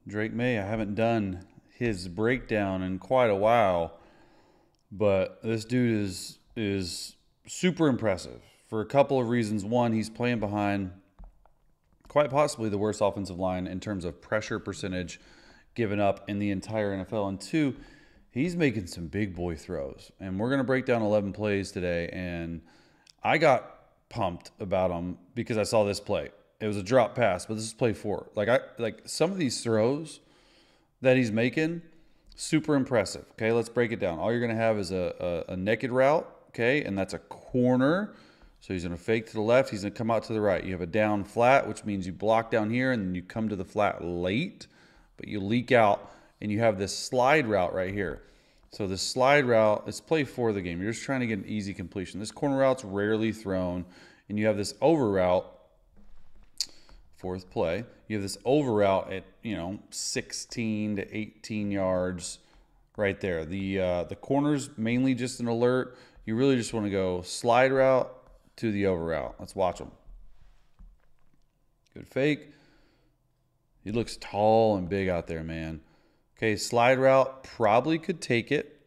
Drake Maye. I haven't done his breakdown in quite a while, but this dude is super impressive for a couple of reasons. One, he's playing behind quite possibly the worst offensive line in terms of pressure percentage given up in the entire NFL. And two, he's making some big boy throws. And we're going to break down 11 plays today. And I got pumped about him because I saw this play. It was a drop pass, but this is play 4. Like some of these throws that he's making, super impressive. Okay, let's break it down. All you're going to have is a naked route, okay, and that's a corner. So he's going to fake to the left. He's going to come out to the right. You have a down flat, which means you block down here, and then you come to the flat late, but you leak out, and you have this slide route right here. So the slide route is play 4 of the game. You're just trying to get an easy completion. This corner route's rarely thrown, and you have this over route, 4th play. You have this over route at 16 to 18 yards right there. The corner's mainly just an alert. You really just want to go slide route to the over route. Let's watch him. Good fake. He looks tall and big out there, man. Okay, slide route probably could take it.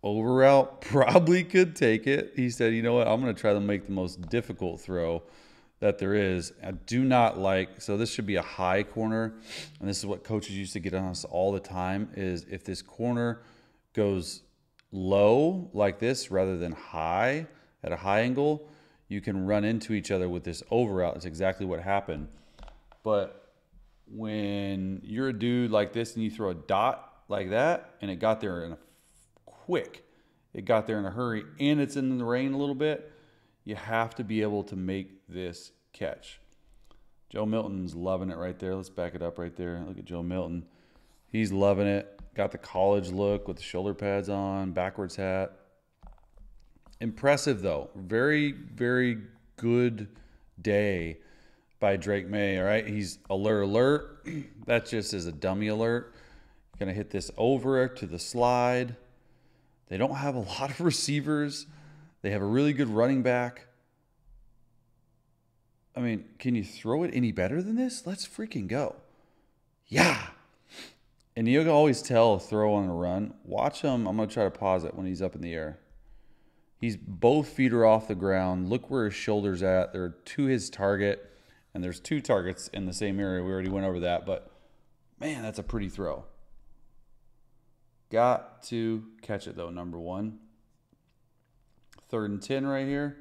Over route probably could take it. He said, you know what, I'm going to try to make the most difficult throw that there is. I do not like, so this should be a high corner, and this is what coaches used to get on us all the time, is if this corner goes low like this rather than high at a high angle, you can run into each other with this over route. That's exactly what happened. But when you're a dude like this and you throw a dot like that and it got there in a it got there in a hurry, and it's in the rain a little bit, you have to be able to make this catch. Joe Milton's loving it right there. Let's back it up right there. Look at Joe Milton. He's loving it. Got the college look with the shoulder pads on, backwards hat. Impressive, though. Very, very good day by Drake Maye, all right? He's alert. That just is a dummy alert. Going to hit this over to the slide. They don't have a lot of receivers. They have a really good running back. I mean, can you throw it any better than this? Let's freaking go. Yeah. And you can always tell a throw on a run. Watch him. I'm going to try to pause it when he's up in the air. He's both feet are off the ground. Look where his shoulder's at. They're to his target. And there's 2 targets in the same area. We already went over that. But, man, that's a pretty throw. Got to catch it, though, number 1. 3rd and 10 right here.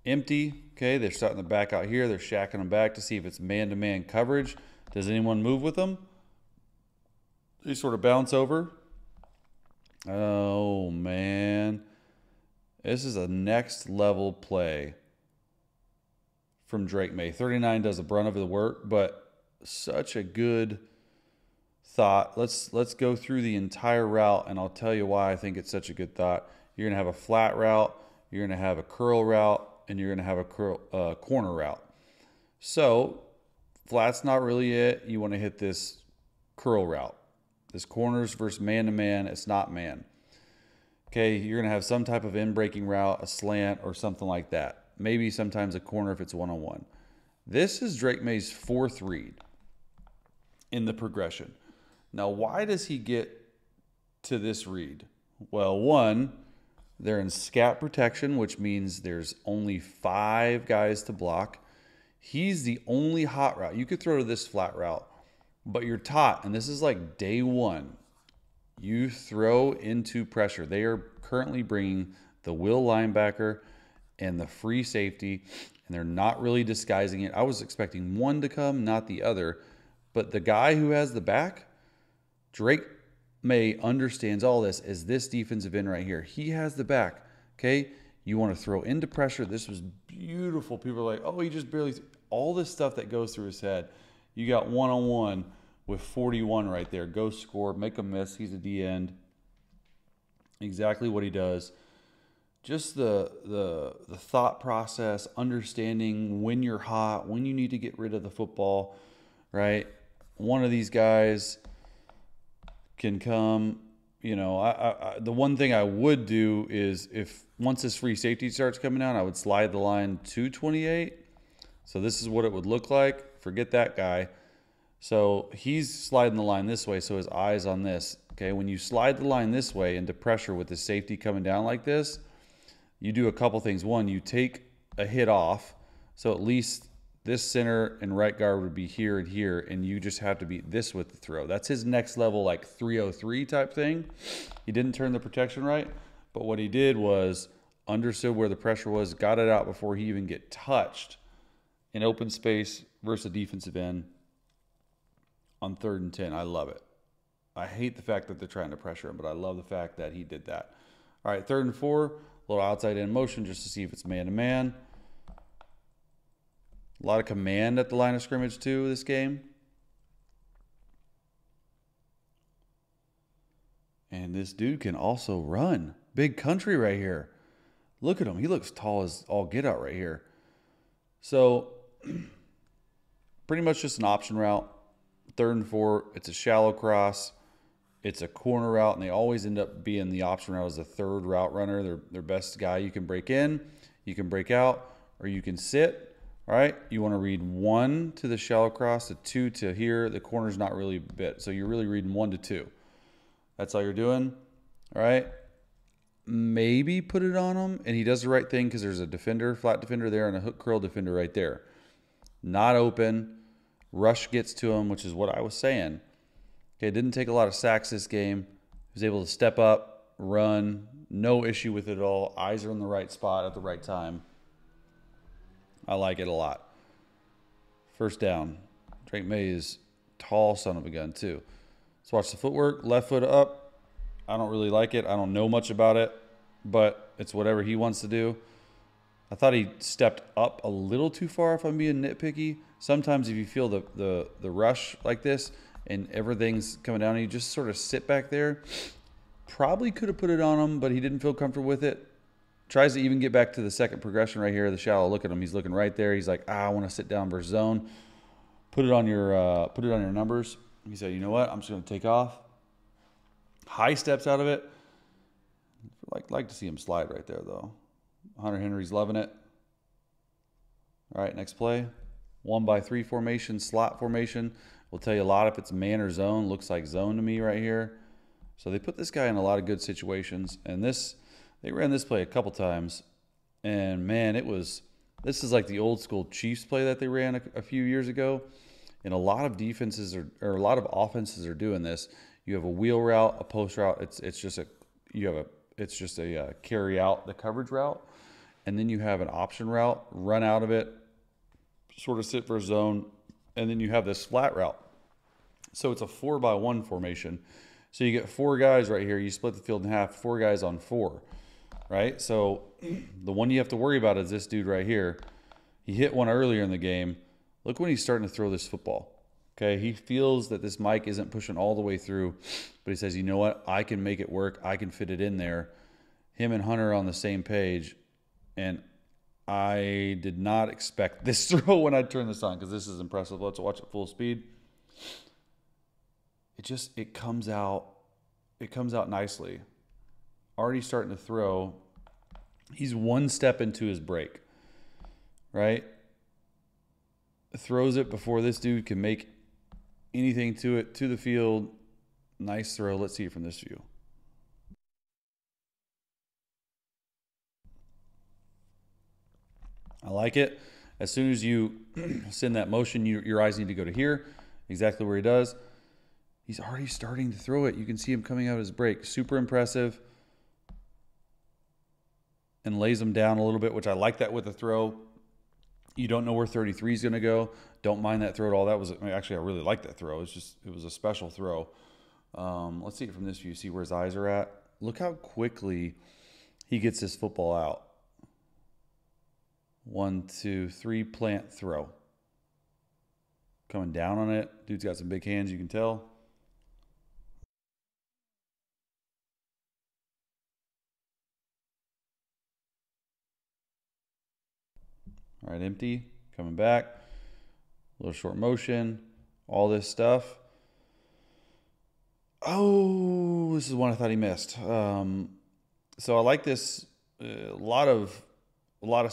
Empty. Okay, they're starting to back out here. They're shacking them back to see if it's man-to-man coverage. Does anyone move with them? They sort of bounce over. Oh, man. This is a next-level play from Drake Maye. 39 does the brunt of the work, but such a good thought. Let's go through the entire route, and I'll tell you why I think it's such a good thought. You're going to have a flat route, you're going to have a curl route, and you're going to have a corner route. So flat's not really it. You want to hit this curl route. This corners versus man-to-man, it's not man. Okay, you're going to have some type of in-breaking route, a slant, or something like that. Maybe sometimes a corner if it's one-on-one. This is Drake Maye's 4th read in the progression. Now, why does he get to this read? Well, one, they're in scat protection, which means there's only 5 guys to block. He's the only hot route. You could throw to this flat route, but you're taut, and this is like day 1. You throw into pressure. They are currently bringing the will linebacker and the free safety, and they're not really disguising it. I was expecting one to come, not the other. But the guy who has the back, Drake Maye, understands all this as this defensive end right here. He has the back, okay? You want to throw into pressure. This was beautiful. People are like, oh, he just barely – all this stuff that goes through his head. You got one-on-one with 41 right there. Go score, make a miss. He's a D end. Exactly what he does. Just the thought process, understanding when you're hot, when you need to get rid of the football, right? One of these guys can come, you know, the one thing I would do is if once this free safety starts coming out, I would slide the line to 28. So this is what it would look like. Forget that guy. So he's sliding the line this way, so his eye's on this. Okay, when you slide the line this way into pressure with the safety coming down like this, you do a couple things. One, you take a hit off, so at least this center and right guard would be here and here, and you just have to be this with the throw. That's his next level, like 303 type thing. He didn't turn the protection right, but what he did was understood where the pressure was, got it out before he even get touched in open space versus a defensive end on 3rd and 10. I love it. I hate the fact that they're trying to pressure him, but I love the fact that he did that. All right, 3rd and 4, a little outside in motion just to see if it's man-to-man. A lot of command at the line of scrimmage, too, this game. And this dude can also run. Big country right here. Look at him. He looks tall as all get out right here. So, pretty much just an option route. 3rd and 4, it's a shallow cross. It's a corner route, and they always end up being the option route as the 3rd route runner. They're their best guy. You can break in, you can break out, or you can sit. All right, you want to read 1 to the shallow cross, the 2 to here. The corner's not really a bit, so you're really reading 1 to 2. That's all you're doing. All right, maybe put it on him, and he does the right thing because there's a defender, flat defender there, and a hook curl defender right there. Not open. Rush gets to him, which is what I was saying. Okay, didn't take a lot of sacks this game. He was able to step up, run, no issue with it at all. Eyes are in the right spot at the right time. I like it a lot. 1st down. Drake Maye is tall son of a gun too. Let's watch the footwork. Left foot up. I don't really like it. I don't know much about it, but it's whatever he wants to do. I thought he stepped up a little too far if I'm being nitpicky. Sometimes if you feel the rush like this and everything's coming down and you just sort of sit back there, probably could have put it on him, but he didn't feel comfortable with it. Tries to even get back to the second progression right here, the shallow. Look at him. He's looking right there. He's like, I want to sit down versus zone. Put it on your numbers. He said, you know what? I'm just going to take off. High steps out of it. Like to see him slide right there, though. Hunter Henry's loving it. All right, next play. 1-by-3 formation, slot formation. Will tell you a lot if it's man or zone. Looks like zone to me right here. So they put this guy in a lot of good situations. And they ran this play a couple times. And, man, this is like the old school Chiefs play that they ran a few years ago. And a lot of defenses or a lot of offenses are doing this. You have a wheel route, a post route. It's just a carry out the coverage route. And then you have an option route, run out of it, sort of sit for a zone, and then you have this flat route. So it's a 4-by-1 formation. So you get 4 guys right here. You split the field in half, 4 guys on 4, right? So the one you have to worry about is this dude right here. He hit one earlier in the game. Look when he's starting to throw this football. Okay, he feels that this mic isn't pushing all the way through, but he says, you know what? I can make it work. I can fit it in there. Him and Hunter are on the same page, and I did not expect this throw when I turned this on because this is impressive. Let's watch it full speed. It comes out nicely. Already starting to throw. He's 1 step into his break, right? Throws it before this dude can make anything to it, to the field. Nice throw. Let's see it from this view. I like it. As soon as you send that motion, your eyes need to go to here, exactly where he does. He's already starting to throw it. You can see him coming out of his break. Super impressive. And lays him down a little bit, which I like that with the throw. You don't know where 33 is going to go. Don't mind that throw at all. Actually, I really like that throw. It was a special throw. Let's see it from this view. See where his eyes are at. Look how quickly he gets this football out. 1, 2, 3, plant, throw. Coming down on it. Dude's got some big hands, you can tell. All right, empty. Coming back. A little short motion. All this stuff. Oh, this is one I thought he missed. So I like this. A lot of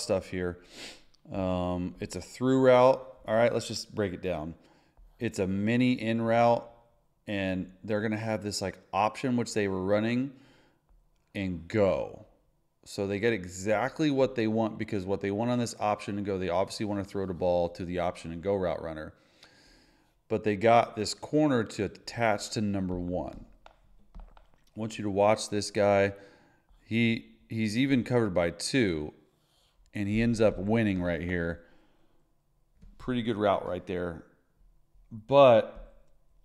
stuff here. It's a through route. All right, let's just break it down. it's a mini in route, and they're going to have this like option, which they were running, and go. So they get exactly what they want, because what they want on this option and go, they obviously want to throw the ball to the option and go route runner. But they got this corner to attach to number 1. I want you to watch this guy. He's even covered by 2, and he ends up winning right here. Pretty good route right there. But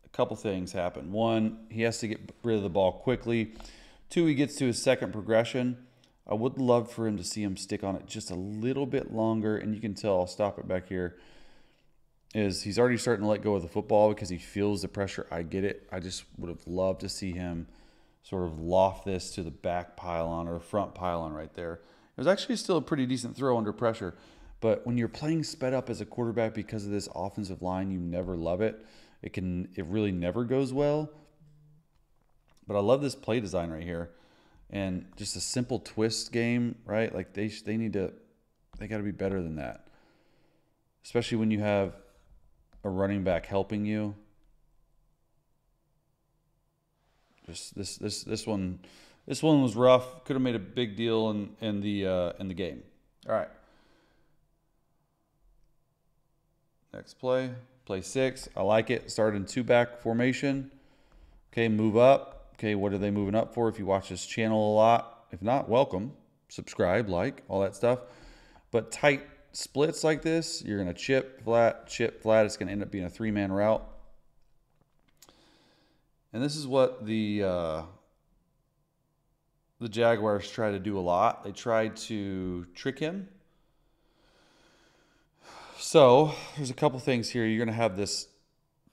a couple things happen. 1, he has to get rid of the ball quickly. 2, he gets to his second progression. I would love for him to see him stick on it just a little bit longer, and you can tell, I'll stop it back here, is he's already starting to let go of the football because he feels the pressure. I get it. I just would have loved to see him sort of loft this to the back pylon or front pylon right there. It was actually still a pretty decent throw under pressure, but when you're playing sped up as a quarterback because of this offensive line, you never love it. It really never goes well. But I love this play design right here, and just a simple twist game, right? Like they got to be better than that, especially when you have a running back helping you. Just this one was rough. Could have made a big deal in the game. All right. Next play 6. I like it. Start in 2-back formation. Okay, move up. Okay, what are they moving up for? If you watch this channel a lot, if not, welcome. Subscribe, like, all that stuff. But tight splits like this, you're going to chip, flat. It's going to end up being a 3-man route. And this is what the Jaguars try to do a lot. They try to trick him. So there's a couple things here. You're going to have this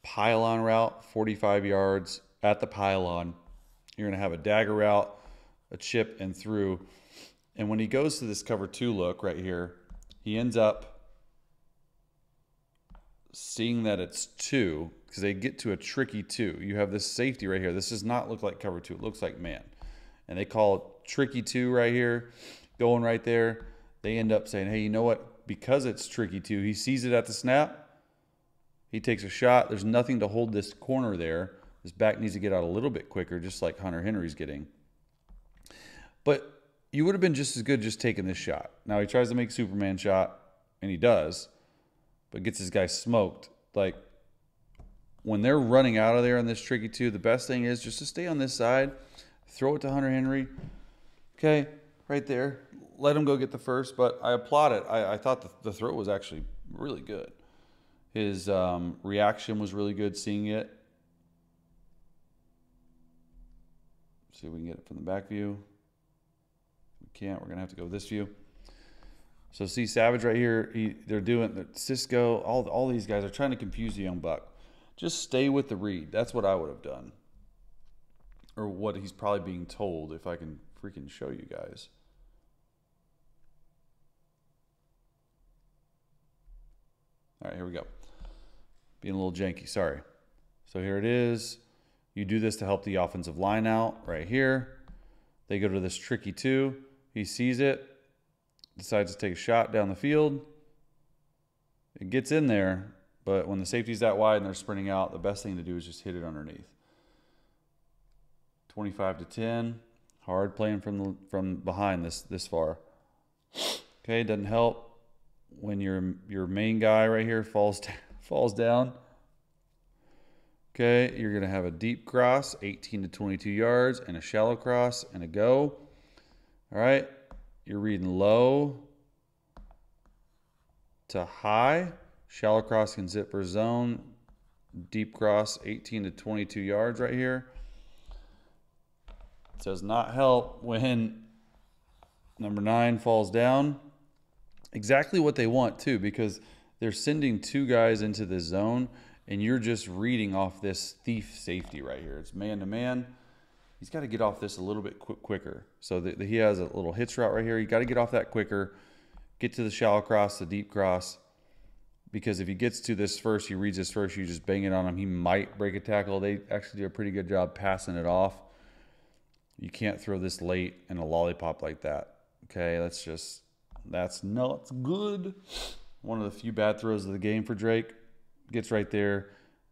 pylon route, 45 yards at the pylon. You're going to have a dagger route, a chip, and through. And when he goes to this cover 2 look right here, he ends up seeing that it's 2, because they get to a tricky 2. You have this safety right here. This does not look like cover 2. It looks like man. And they call it tricky 2 right here, going right there. They end up saying, hey, you know what? Because it's tricky 2, he sees it at the snap. He takes a shot. There's nothing to hold this corner there. This back needs to get out a little bit quicker, just like Hunter Henry's getting. But you would have been just as good just taking this shot. Now he tries to make Superman shot, and he does, but gets his guy smoked. Like, when they're running out of there in this tricky 2, the best thing is just to stay on this side, throw it to Hunter Henry. Okay, right there. Let him go get the first, but I applaud it. I thought the throw was actually really good. His reaction was really good seeing it. See if we can get it from the back view. We can't. We're going to have to go this view. So see Savage right here. They're doing Cisco. All these guys are trying to confuse the young buck. Just stay with the read. That's what I would have done. Or what he's probably being told, if I can freaking show you guys. All right, here we go. Being a little janky, sorry. So here it is. You do this to help the offensive line out right here. They go to this tricky 2. He sees it, decides to take a shot down the field. It gets in there, but when the safety's that wide and they're sprinting out, the best thing to do is just hit it underneath. 25-10. Hard playing from behind this far. Okay, doesn't help when your main guy right here falls down. Okay, you're going to have a deep cross, 18 to 22 yards, and a shallow cross and a go. All right, you're reading low to high. Shallow cross can zip for zone. Deep cross, 18 to 22 yards right here. It does not help when number 9 falls down. Exactly what they want, too, because they're sending 2 guys into the zone, and you're just reading off this thief safety right here. It's man-to-man. He's got to get off this a little bit quicker. So he has a little hitch route right here. You got to get off that quicker, get to the shallow cross, the deep cross, because if he gets to this first, he reads this first, you just bang it on him, he might break a tackle. They actually do a pretty good job passing it off. You can't throw this late in a lollipop like that. Okay, that's not good. One of the few bad throws of the game for Drake. Gets right there.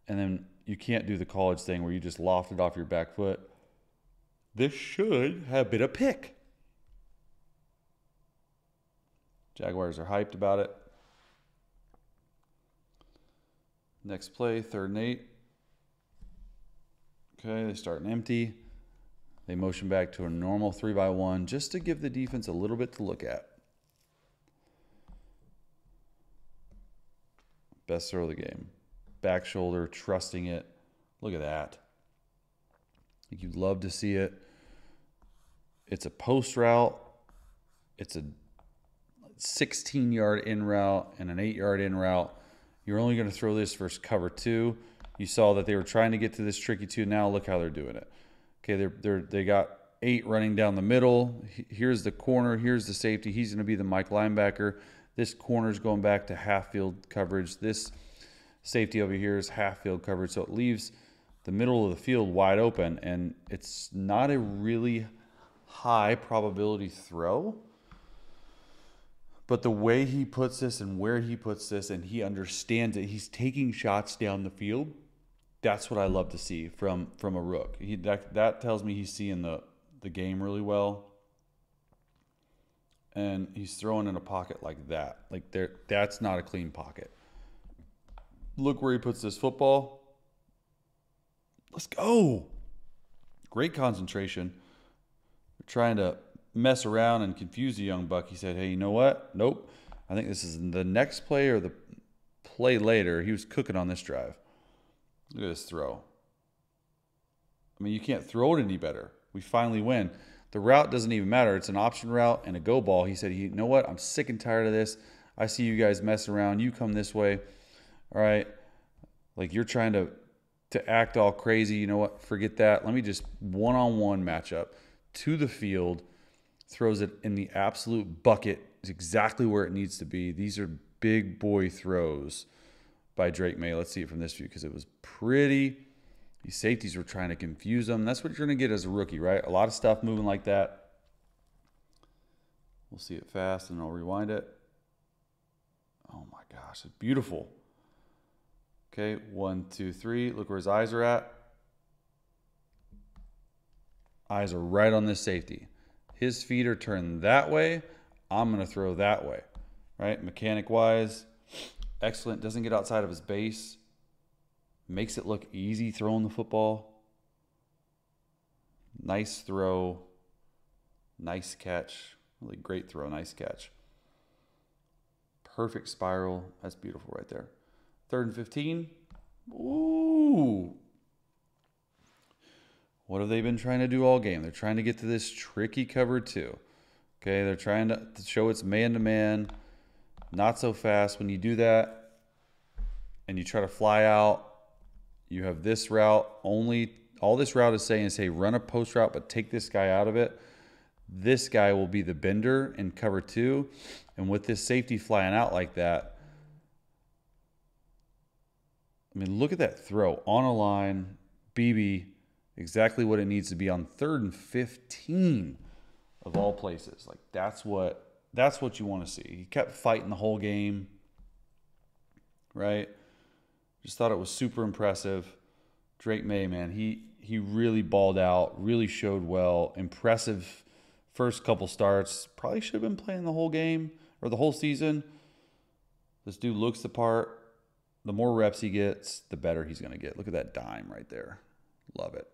And then you can't do the college thing where you just loft it off your back foot. This should have been a pick. Jaguars are hyped about it. Next play, 3rd and 8. Okay, they start an empty. They motion back to a normal 3-by-1 just to give the defense a little bit to look at. Best throw of the game. Back shoulder, trusting it. Look at that. You'd love to see it. It's a post route. It's a 16-yard in route and an 8-yard in route. You're only going to throw this versus cover 2. You saw that they were trying to get to this tricky 2. Now look how they're doing it. Okay, they got 8 running down the middle. Here's the corner. Here's the safety. He's going to be the Mike linebacker. This corner's going back to half field coverage. This safety over here is half field coverage. So it leaves the middle of the field wide open. And it's not a really high probability throw. But the way he puts this and where he puts this, and he understands it, he's taking shots down the field. That's what I love to see from a rook. That tells me he's seeing the game really well. And he's throwing in a pocket like that. That's not a clean pocket. Look where he puts this football. Let's go. Great concentration. They're trying to mess around and confuse the young buck. He said, hey, you know what? Nope. I think this is the next play or the play later. He was cooking on this drive. Look at this throw. I mean, you can't throw it any better. We finally win. The route doesn't even matter. It's an option route and a go ball. He said, you know what? I'm sick and tired of this. I see you guys messing around. You come this way. All right. Like you're trying to act all crazy. You know what? Forget that. Let me just one-on-one matchup to the field. Throws it in the absolute bucket. It's exactly where it needs to be. These are big boy throws by Drake Maye. Let's see it from this view because it was pretty. These safeties were trying to confuse them. That's what you're going to get as a rookie, right? A lot of stuff moving like that. We'll see it fast and I'll rewind it. Oh my gosh, it's beautiful. Okay, 1, 2, 3. Look where his eyes are at. Eyes are right on this safety. His feet are turned that way. I'm going to throw that way, right? Mechanic-wise, excellent. Doesn't get outside of his base. Makes it look easy throwing the football. Nice throw. Nice catch. Really great throw. Nice catch. Perfect spiral. That's beautiful right there. 3rd and 15. Ooh. What have they been trying to do all game? They're trying to get to this tricky cover 2. Okay, they're trying to show it's man-to-man. Not so fast. When you do that and you try to fly out, you have this route. All this route is saying is, hey, run a post route, but take this guy out of it. This guy will be the bender in cover 2. And with this safety flying out like that, I mean, look at that throw. On a line, BB, exactly what it needs to be on 3rd and 15 of all places. Like that's what you want to see. He kept fighting the whole game, right? Just thought it was super impressive. Drake Maye, man, he really balled out, really showed well. Impressive first couple starts. Probably should have been playing the whole game or the whole season. This dude looks the part. The more reps he gets, the better he's going to get. Look at that dime right there. Love it.